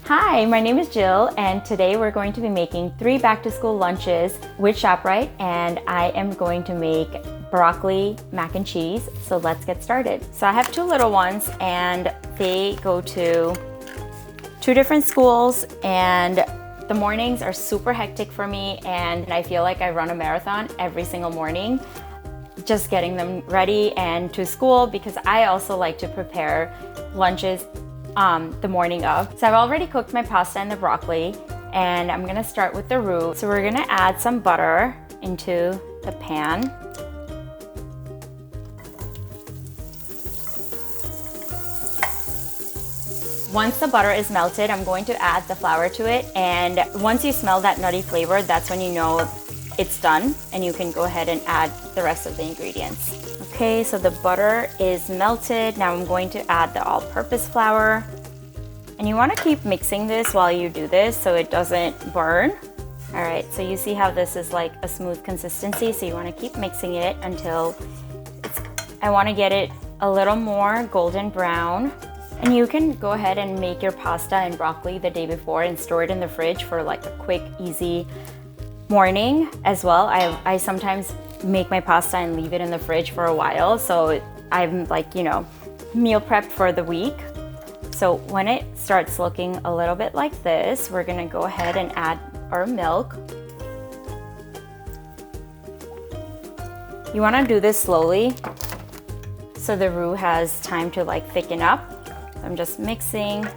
Hi, my name is Jill, and today we're going to be making 3 back-to-school lunches with ShopRite, and I am going to make broccoli mac and cheese. So let's get started. So I have 2 little ones, and they go to 2 different schools, and the mornings are super hectic for me, and I feel like I run a marathon every single morning, just getting them ready and to school, because I also like to prepare lunches the morning of. So I've already cooked my pasta and the broccoli, and I'm gonna start with the roux. So we're gonna add some butter into the pan. Once the butter is melted, I'm going to add the flour to it, and once you smell that nutty flavor, that's when you know it's done, and you can go ahead and add the rest of the ingredients. Okay, so the butter is melted. Now I'm going to add the all-purpose flour. And you want to keep mixing this while you do this so it doesn't burn. All right, so you see how this is like a smooth consistency, so you want to keep mixing it until I want to get it a little more golden brown. And you can go ahead and make your pasta and broccoli the day before and store it in the fridge for like a quick, easy morning as well. I sometimes make my pasta and leave it in the fridge for a while, so I'm like, you know, meal prepped for the week. So when it starts looking a little bit like this, we're gonna go ahead and add our milk. You wanna do this slowly so the roux has time to like thicken up. So I'm just mixing.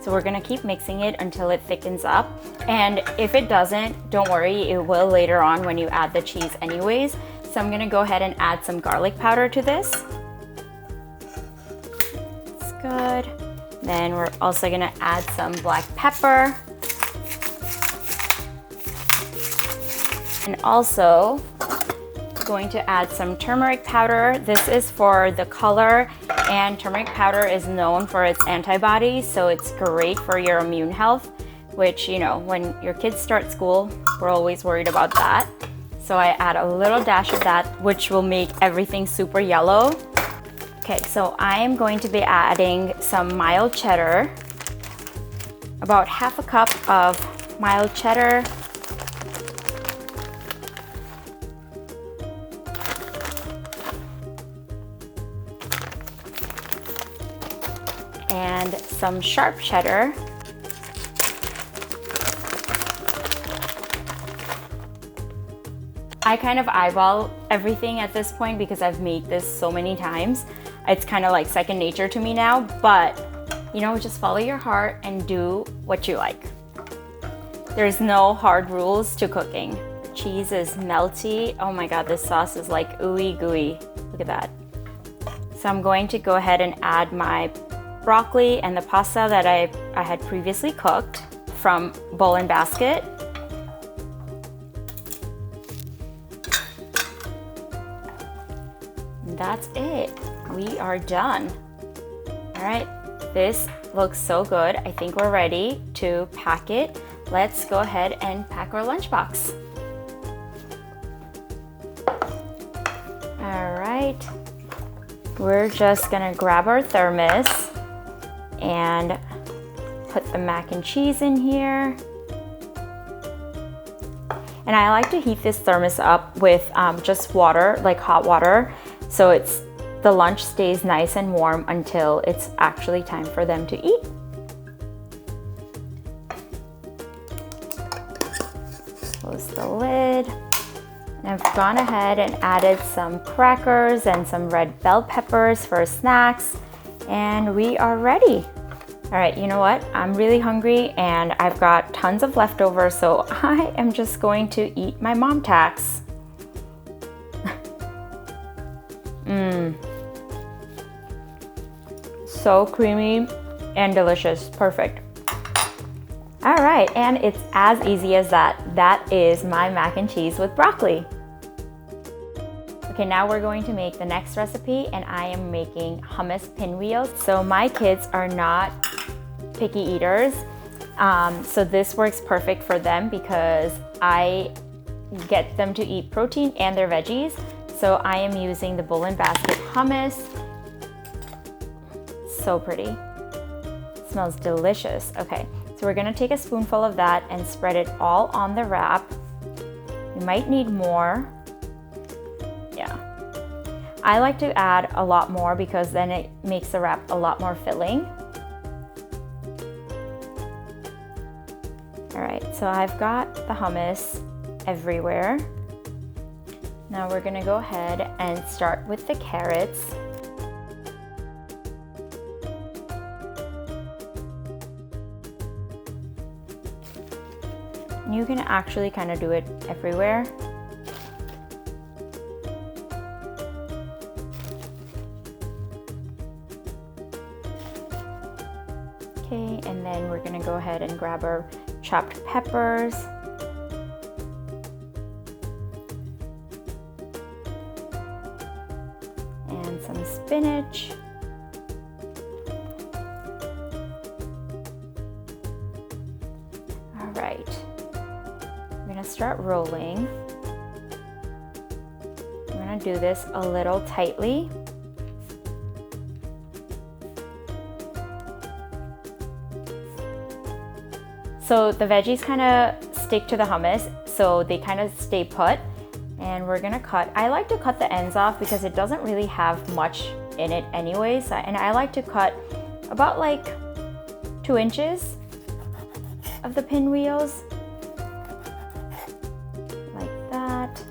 So we're gonna keep mixing it until it thickens up. And if it doesn't, don't worry, it will later on when you add the cheese anyways. So I'm gonna go ahead and add some garlic powder to this. It's good. Then we're also gonna add some black pepper. And also going to add some turmeric powder. This is for the color, and turmeric powder is known for its antibodies, so it's great for your immune health, which, you know, when your kids start school, we're always worried about that. So I add a little dash of that, which will make everything super yellow. Okay, so I am going to be adding some mild cheddar, about half a cup of mild cheddar. And some sharp cheddar. I kind of eyeball everything at this point because I've made this so many times. It's kind of like second nature to me now, but you know, just follow your heart and do what you like. There's no hard rules to cooking. Cheese is melty. Oh my God, this sauce is like ooey gooey. Look at that. So I'm going to go ahead and add my broccoli and the pasta that I had previously cooked from bowl and basket. And that's it. We are done. All right, this looks so good. I think we're ready to pack it. Let's go ahead and pack our lunchbox. All right, we're just gonna grab our thermos and put the mac and cheese in here. And I like to heat this thermos up with just water, like hot water, so the lunch stays nice and warm until it's actually time for them to eat. Close the lid. And I've gone ahead and added some crackers and some red bell peppers for snacks, and we are ready. All right, you know what? I'm really hungry and I've got tons of leftovers, so I am just going to eat my mom tax. So creamy and delicious, perfect. All right, and it's as easy as that. That is my mac and cheese with broccoli. Okay, now we're going to make the next recipe, and I am making hummus pinwheels. So my kids are not picky eaters, so this works perfect for them because I get them to eat protein and their veggies. So I am using the bowl and basket hummus. So pretty. Smells delicious. Okay, So we're gonna take a spoonful of that and spread it all on the wrap. You might need more. Yeah. I like to add a lot more because then it makes the wrap a lot more filling. All right, so I've got the hummus everywhere. Now we're gonna go ahead and start with the carrots. You can actually kind of do it everywhere. Okay, and then we're gonna go ahead and grab our chopped peppers. And some spinach. All right. I'm gonna start rolling. I'm gonna do this a little tightly. So the veggies kind of stick to the hummus, so they kind of stay put. And we're gonna cut. I like to cut the ends off because it doesn't really have much in it anyways. And I like to cut about like 2 inches of the pinwheels. Like that.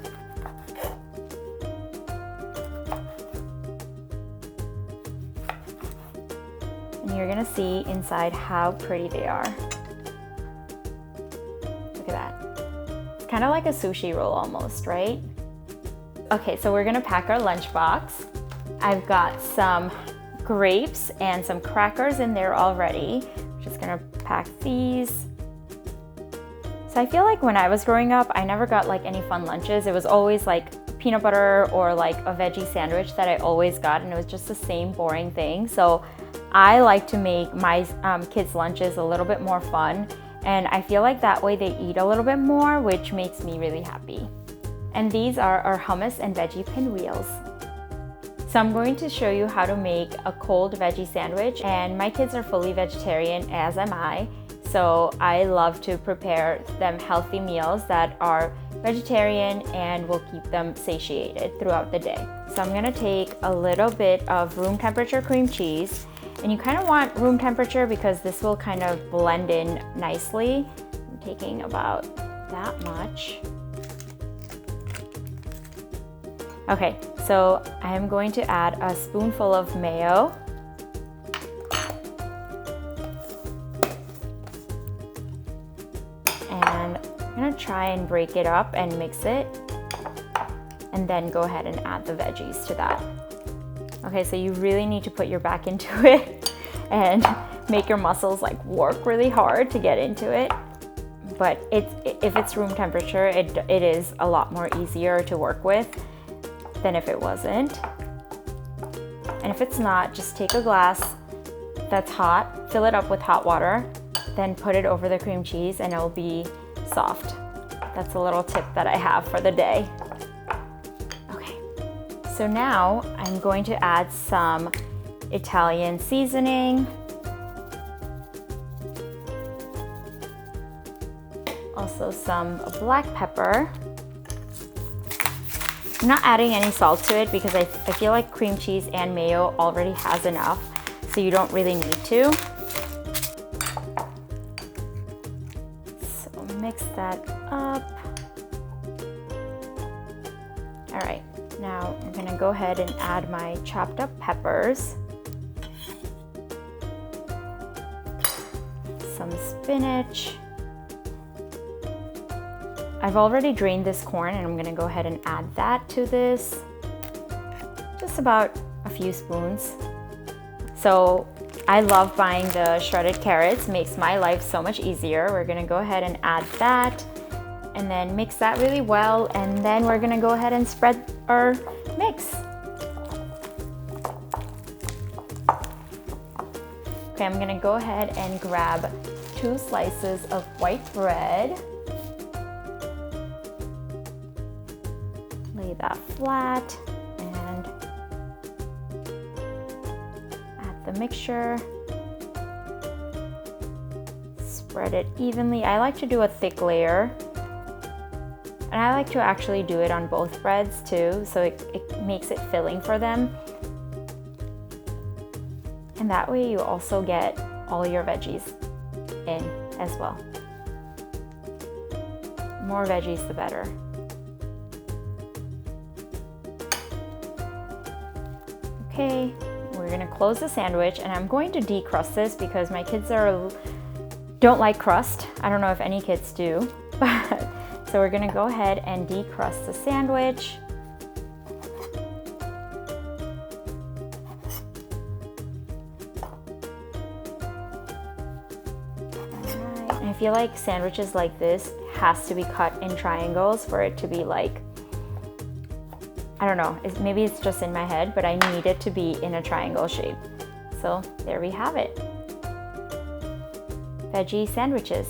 And you're gonna see inside how pretty they are. Look at that. It's kind of like a sushi roll almost, right? Okay, so we're gonna pack our lunchbox. I've got some grapes and some crackers in there already. Just gonna pack these. So I feel like when I was growing up, I never got like any fun lunches. It was always like peanut butter or like a veggie sandwich that I always got, and it was just the same boring thing. So I like to make my kids' lunches a little bit more fun, and I feel like that way they eat a little bit more, which makes me really happy. And these are our hummus and veggie pinwheels. So I'm going to show you how to make a cold veggie sandwich, and my kids are fully vegetarian, as am I. So I love to prepare them healthy meals that are vegetarian and will keep them satiated throughout the day. So I'm gonna take a little bit of room temperature cream cheese, and you kind of want room temperature because this will kind of blend in nicely. I'm taking about that much. Okay, so I'm going to add a spoonful of mayo. And I'm gonna try and break it up and mix it, and then go ahead and add the veggies to that. Okay, so you really need to put your back into it and make your muscles like work really hard to get into it. But if it's room temperature, it is a lot more easier to work with than if it wasn't. And if it's not, just take a glass that's hot, fill it up with hot water, then put it over the cream cheese and it'll be soft. That's a little tip that I have for the day. Okay, so now I'm going to add some Italian seasoning. Also some black pepper. I'm not adding any salt to it because I feel like cream cheese and mayo already has enough, so you don't really need to. So mix that up. All right, now I'm gonna go ahead and add my chopped up peppers, some spinach. I've already drained this corn, and I'm gonna go ahead and add that to this. Just about a few spoons. So I love buying the shredded carrots, makes my life so much easier. We're gonna go ahead and add that, and then mix that really well, and then we're gonna go ahead and spread our mix. Okay, I'm gonna go ahead and grab 2 slices of white bread. Lay that flat and add the mixture. Spread it evenly. I like to do a thick layer. And I like to actually do it on both breads too, so it makes it filling for them. And that way you also get all your veggies in as well. The more veggies, the better. Okay, we're gonna close the sandwich, and I'm going to decrust this because my kids don't like crust. I don't know if any kids do, but so we're gonna go ahead and decrust the sandwich. Alright, and I feel like sandwiches like this has to be cut in triangles for it to be like, I don't know, maybe it's just in my head, but I need it to be in a triangle shape. So there we have it. Veggie sandwiches.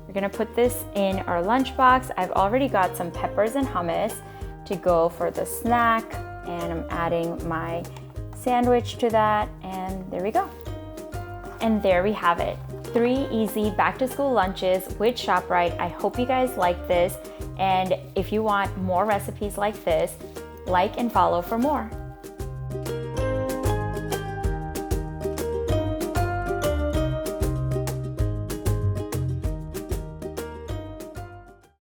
We're gonna put this in our lunchbox. I've already got some peppers and hummus to go for the snack, and I'm adding my sandwich to that, and there we go. And there we have it. 3 easy back to school lunches with ShopRite. I hope you guys like this, and if you want more recipes like this, like and follow for more.